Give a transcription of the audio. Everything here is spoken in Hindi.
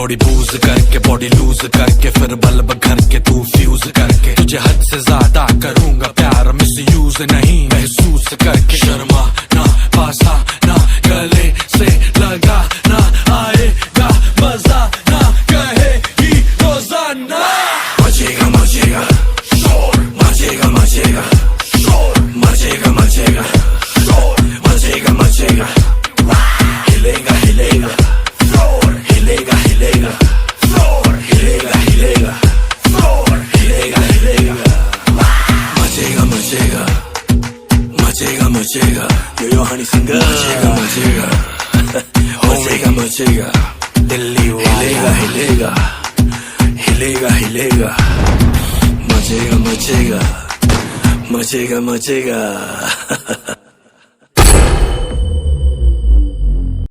थोड़ी बूज करके बॉडी लूज करके फिर बल्ब घर के तू फ्यूज करके तुझे हद से ज्यादा करूंगा प्यार मिस यूज नहीं महसूस करके शर्मा ना पासा ना गले से लगा ना आएगा मजा ना कहेगी रोजाना मचेगा मचेगा शोर मचेगा मचेगा शोर मचेगा मचेगा शोर मचेगा मचेगा हिलेगा हिलेगा फ्लोर हिलेगा हिलेगा फ्लोर हिलेगा हिलेगा फ्लोर हिलेगा हिलेगा मचेगा मचेगा मचेगा मचेगा यो हनी सिंगर मचेगा मचेगा मचेगा मचेगा दिल्ली हिलेगा हिलेगा हिलेगा हिलेगा मचेगा मचेगा मचेगा मचेगा